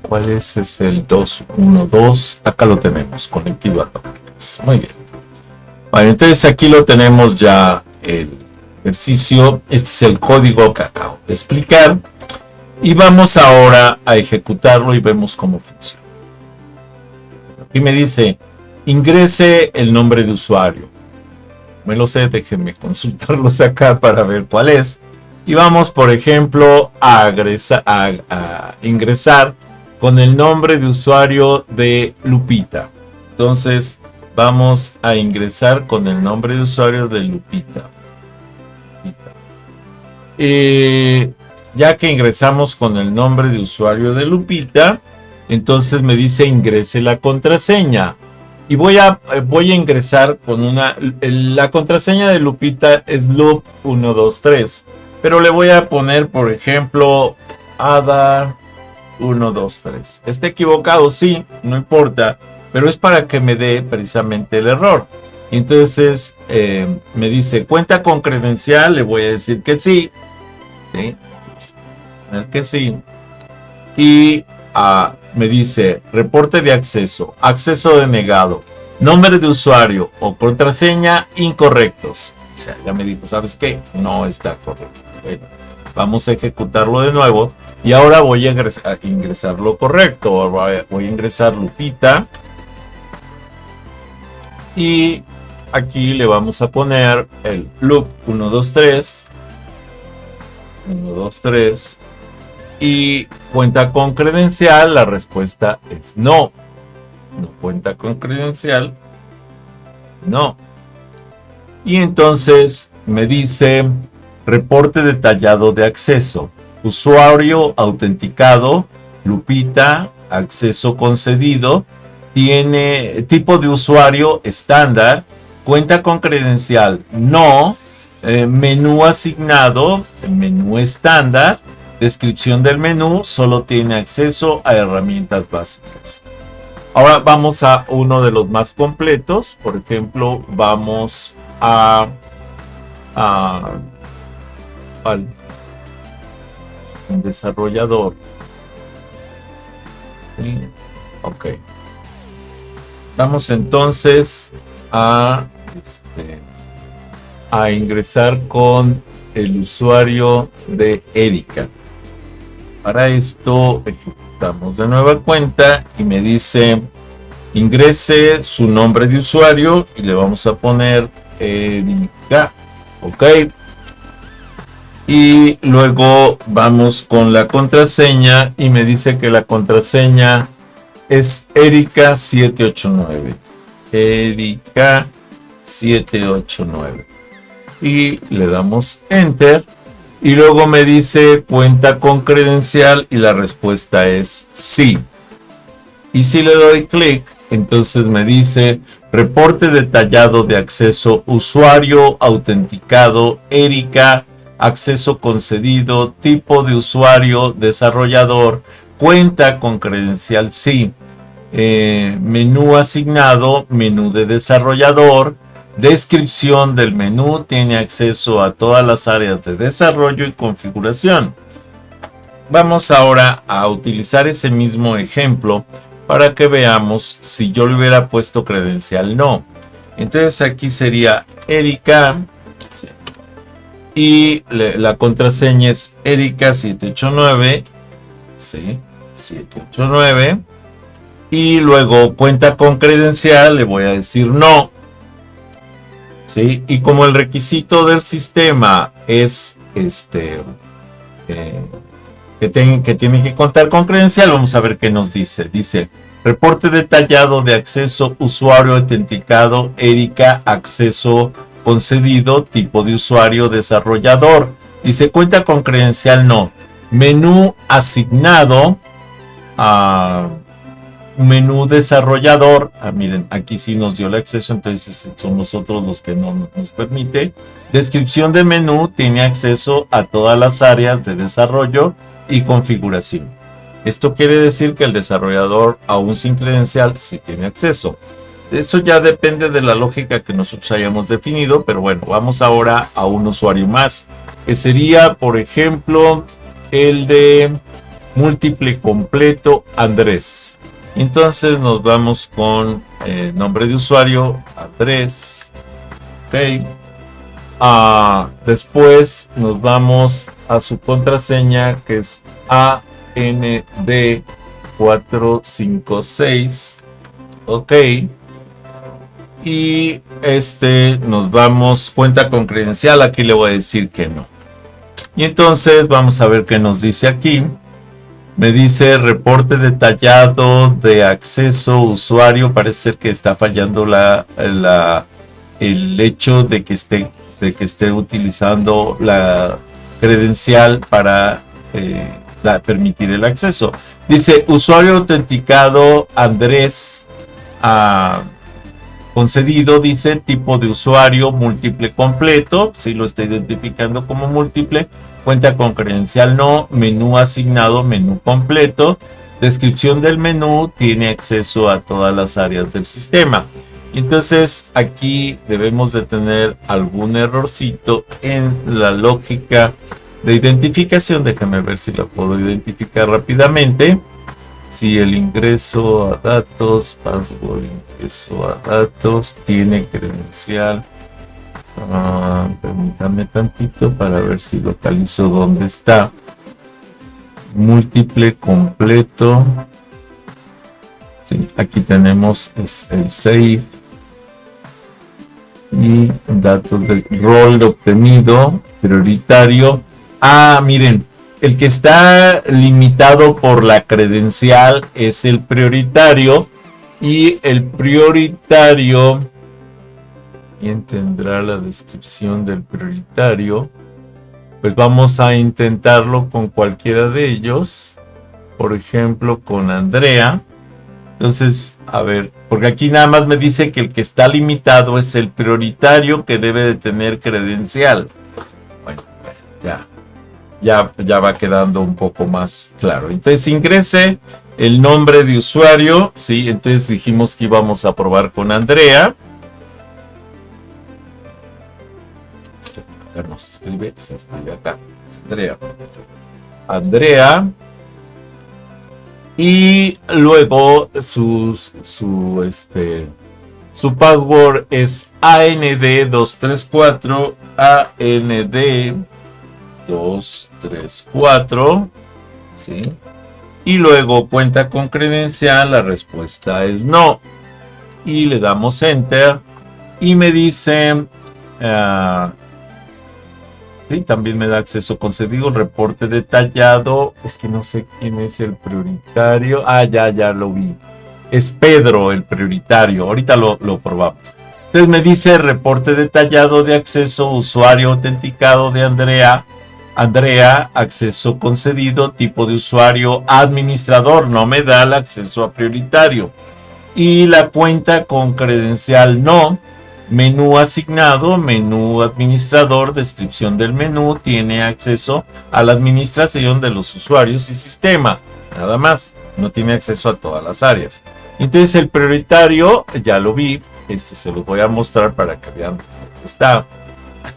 ¿Cuál es el 212? Acá lo tenemos, conectivas lógicas. Muy bien. Bueno, entonces aquí lo tenemos ya el ejercicio. Este es el código que acabo de explicar. Y vamos ahora a ejecutarlo y vemos cómo funciona. Aquí me dice, ingrese el nombre de usuario. Me lo sé, déjenme consultarlos acá para ver cuál es. Y vamos, por ejemplo, a ingresar con el nombre de usuario de Lupita. Entonces, vamos a ingresar con el nombre de usuario de Lupita. Ya que ingresamos con el nombre de usuario de Lupita, entonces me dice ingrese la contraseña. Y voy a ingresar con la contraseña de Lupita es loop 123. Pero le voy a poner, por ejemplo, Ada 123. ¿Está equivocado? Sí, no importa. Pero es para que me dé precisamente el error. Entonces me dice, ¿cuenta con credencial? Le voy a decir que sí. ¿Sí? Que sí. Y me dice, reporte de acceso, acceso denegado, nombre de usuario o contraseña incorrectos. O sea, ya me dijo, ¿sabes qué? No está correcto. Bueno, vamos a ejecutarlo de nuevo. Y ahora voy a ingresar lo correcto. Voy a ingresar Lupita. Y aquí le vamos a poner el loop 123. 123. Y cuenta con credencial. La respuesta es no. No cuenta con credencial. No. Y entonces me dice reporte detallado de acceso. Usuario autenticado. Lupita. Acceso concedido. Tiene tipo de usuario estándar. Cuenta con credencial. No. Menú asignado. Menú estándar. Descripción del menú. Solo tiene acceso a herramientas básicas. Ahora vamos a uno de los más completos. Por ejemplo, vamos al desarrollador. ¿Sí? Ok. Vamos entonces a ingresar con el usuario de Erika. Para esto ejecutamos de nueva cuenta y me dice ingrese su nombre de usuario y le vamos a poner Erika. Ok. Y luego vamos con la contraseña y me dice que la contraseña es Erika 789. Erika 789. Y le damos Enter. Y luego me dice cuenta con credencial y la respuesta es sí. Y si le doy clic, entonces me dice reporte detallado de acceso, usuario autenticado, Erika, acceso concedido, tipo de usuario, desarrollador, cuenta con credencial sí. Menú asignado, menú de desarrollador, descripción del menú, tiene acceso a todas las áreas de desarrollo y configuración. Vamos ahora a utilizar ese mismo ejemplo para que veamos si yo le hubiera puesto credencial no. Entonces aquí sería Erika, sí, y la contraseña es Erika789, sí, 789, y luego cuenta con credencial, le voy a decir no, sí, y como el requisito del sistema es que tiene que contar con credencial, vamos a ver qué nos dice. Dice, reporte detallado de acceso usuario autenticado, Erika, acceso concedido, tipo de usuario desarrollador. Dice, cuenta con credencial no. Menú asignado a menú desarrollador. Miren, aquí sí nos dio el acceso, entonces son nosotros los que no nos permite. Descripción de menú, tiene acceso a todas las áreas de desarrollo y configuración. Esto quiere decir que el desarrollador, aún sin credencial, sí tiene acceso. Eso ya depende de la lógica que nosotros hayamos definido, pero bueno, vamos ahora a un usuario más, que sería, por ejemplo, el de múltiple completo Andrés. Entonces nos vamos con nombre de usuario, Andrés. Ok. Después nos vamos a su contraseña, que es AND456. Ok. Y nos vamos, cuenta con credencial, aquí le voy a decir que no. Y entonces vamos a ver qué nos dice aquí. Me dice reporte detallado de acceso usuario. Parece ser que está fallando el hecho de que esté utilizando la credencial para permitir el acceso. Dice usuario autenticado Andrés concedido, dice tipo de usuario múltiple completo, si lo está identificando como múltiple, cuenta con credencial no, menú asignado, menú completo, descripción del menú, tiene acceso a todas las áreas del sistema. Entonces aquí debemos de tener algún errorcito en la lógica de identificación. Déjame ver si la puedo identificar rápidamente. Si el ingreso a datos, password, ingreso a datos, tiene credencial. Permítame tantito para ver si localizo dónde está. Múltiple completo. Sí, aquí tenemos el save. Y datos del rol obtenido, prioritario. Miren, el que está limitado por la credencial es el prioritario. Y el prioritario, ¿quién tendrá la descripción del prioritario? Pues vamos a intentarlo con cualquiera de ellos. Por ejemplo, con Andrea. Entonces, a ver, porque aquí nada más me dice que el que está limitado es el prioritario que debe de tener credencial. Bueno, ya va quedando un poco más claro. Entonces ingrese el nombre de usuario, ¿sí? Entonces dijimos que íbamos a probar con Andrea. Acá no se escribe acá. Andrea. Y luego su password es AND234, AND234, ¿sí? Y luego cuenta con credencial, la respuesta es no. Y le damos enter y me dice, sí, también me da acceso concedido, reporte detallado, es que no sé quién es el prioritario, ya lo vi, es Pedro el prioritario, ahorita lo probamos. Entonces me dice reporte detallado de acceso usuario autenticado de Andrea, acceso concedido, tipo de usuario administrador, no me da el acceso a prioritario. Y la cuenta con credencial no, menú asignado, menú administrador, descripción del menú, tiene acceso a la administración de los usuarios y sistema. nada más, no tiene acceso a todas las áreas. Entonces el prioritario, ya lo vi, se los voy a mostrar para que vean dónde está,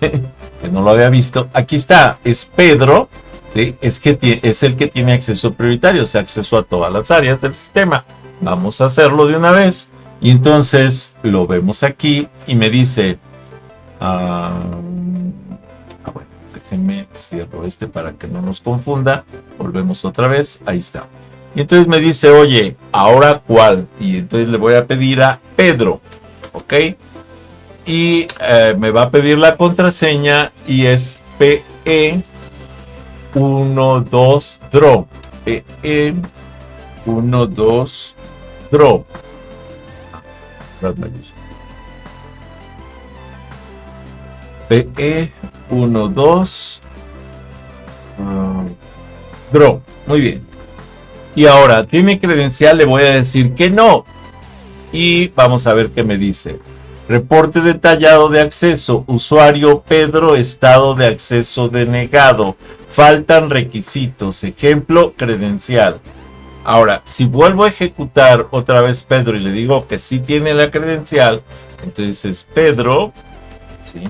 que no lo había visto. Aquí está, es Pedro, ¿sí? Es el que tiene acceso prioritario, o sea, acceso a todas las áreas del sistema. Vamos a hacerlo de una vez. Y entonces lo vemos aquí y me dice, bueno, déjenme cierro para que no nos confunda. Volvemos otra vez, ahí está. Y entonces me dice, oye, ¿ahora cuál? Y entonces le voy a pedir a Pedro, ¿ok? Y me va a pedir la contraseña y es PE12 draw. PE12 draw. PE12 draw. Muy bien. Y ahora, ¿tiene credencial? Le voy a decir que no. Y vamos a ver qué me dice. Reporte detallado de acceso. Usuario Pedro, estado de acceso denegado. Faltan requisitos. Ejemplo, credencial. Ahora, si vuelvo a ejecutar otra vez Pedro y le digo que sí tiene la credencial, entonces es Pedro, ¿sí?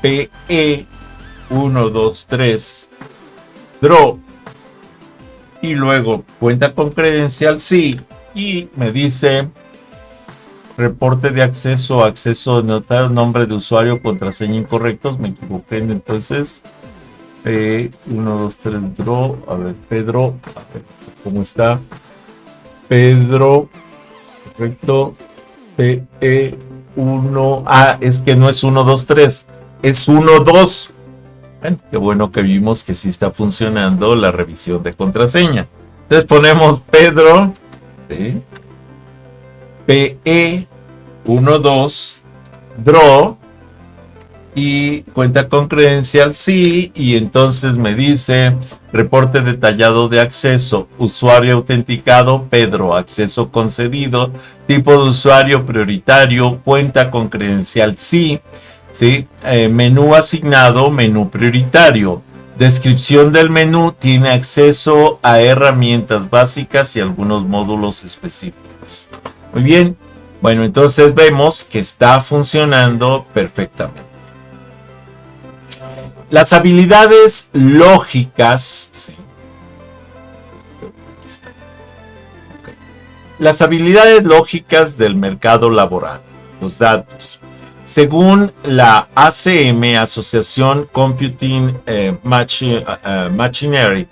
PE123 draw. Y luego cuenta con credencial, sí. Y me dice reporte de acceso, acceso denotado, nombre de usuario, contraseña incorrectos. Me equivoqué, entonces PE123 draw. A ver, Pedro, a ver cómo está. Pedro, correcto. PE1. Es que no es 123, es 12. Bueno, qué bueno que vimos que sí está funcionando la revisión de contraseña. Entonces ponemos Pedro, ¿sí? PE12 draw y cuenta con credencial, sí. Y entonces me dice reporte detallado de acceso, usuario autenticado, Pedro, acceso concedido, tipo de usuario prioritario, cuenta con credencial, sí. ¿Sí? Menú asignado, menú prioritario. Descripción del menú, tiene acceso a herramientas básicas y algunos módulos específicos. Muy bien. Bueno, entonces vemos que está funcionando perfectamente. Las habilidades lógicas. ¿Sí? Las habilidades lógicas del mercado laboral. Los datos. Según la ACM, Asociación Computing Machinery,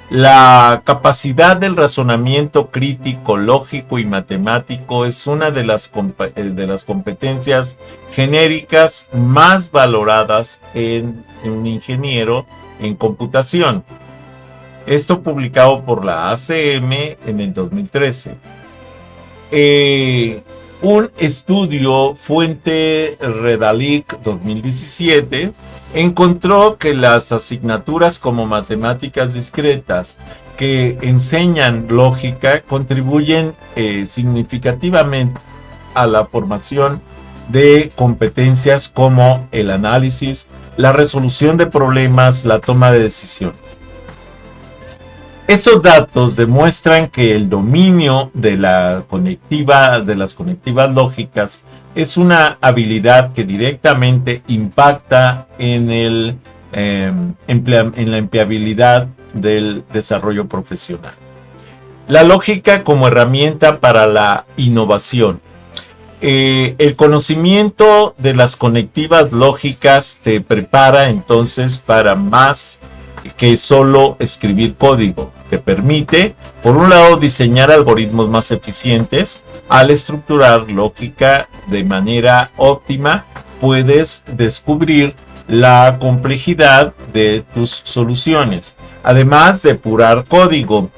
la capacidad del razonamiento crítico, lógico y matemático es una de las competencias genéricas más valoradas en un ingeniero en computación. Esto publicado por la ACM en el 2013. Un estudio fuente Redalic 2017 encontró que las asignaturas como matemáticas discretas que enseñan lógica contribuyen significativamente a la formación de competencias como el análisis, la resolución de problemas, la toma de decisiones. Estos datos demuestran que el dominio de las conectivas lógicas es una habilidad que directamente impacta en la empleabilidad del desarrollo profesional. La lógica como herramienta para la innovación. El conocimiento de las conectivas lógicas te prepara entonces para más que solo escribir código. Te permite, por un lado, diseñar algoritmos más eficientes. Al estructurar lógica de manera óptima, puedes descubrir la complejidad de tus soluciones, además de depurar código.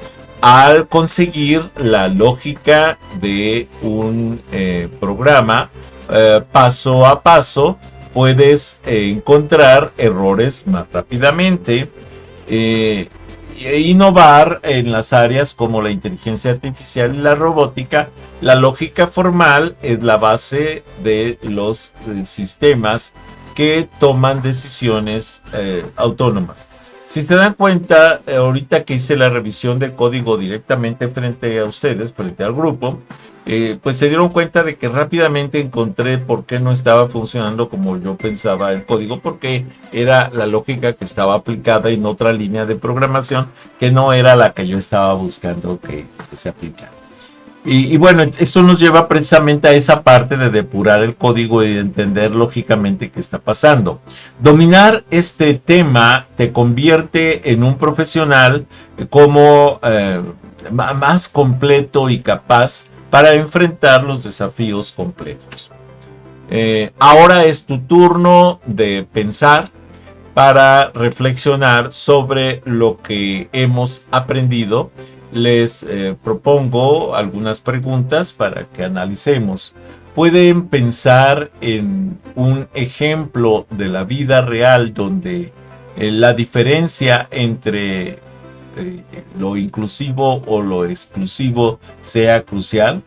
Al conseguir la lógica de un programa paso a paso, puedes encontrar errores más rápidamente. Innovar en las áreas como la inteligencia artificial y la robótica. La lógica formal es la base de los sistemas que toman decisiones autónomas. Si se dan cuenta, ahorita que hice la revisión del código directamente frente a ustedes, frente al grupo, pues se dieron cuenta de que rápidamente encontré por qué no estaba funcionando como yo pensaba el código, porque era la lógica que estaba aplicada en otra línea de programación que no era la que yo estaba buscando que se aplicara. Y bueno, esto nos lleva precisamente a esa parte de depurar el código y de entender lógicamente qué está pasando. Dominar este tema te convierte en un profesional como más completo y capaz para enfrentar los desafíos complejos. Ahora es tu turno de pensar para reflexionar sobre lo que hemos aprendido. Les propongo algunas preguntas para que analicemos. Pueden pensar en un ejemplo de la vida real donde la diferencia entre lo inclusivo o lo exclusivo sea crucial.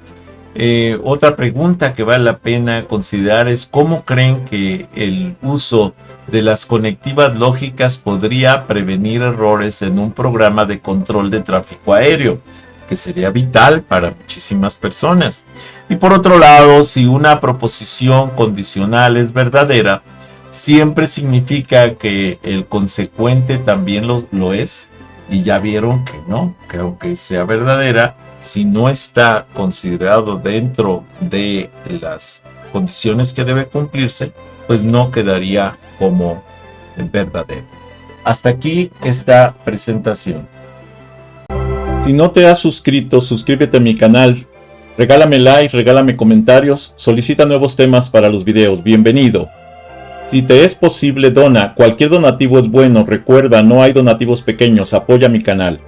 Otra pregunta que vale la pena considerar es cómo creen que el uso de las conectivas lógicas podría prevenir errores en un programa de control de tráfico aéreo, que sería vital para muchísimas personas. Y por otro lado, si una proposición condicional es verdadera, siempre significa que el consecuente también lo es. Y ya vieron que no, que aunque sea verdadera, si no está considerado dentro de las condiciones que debe cumplirse, pues no quedaría como verdadero. Hasta aquí esta presentación. Si no te has suscrito, suscríbete a mi canal, regálame like, regálame comentarios, solicita nuevos temas para los videos, bienvenido. Si te es posible, dona, cualquier donativo es bueno, recuerda, no hay donativos pequeños, apoya mi canal.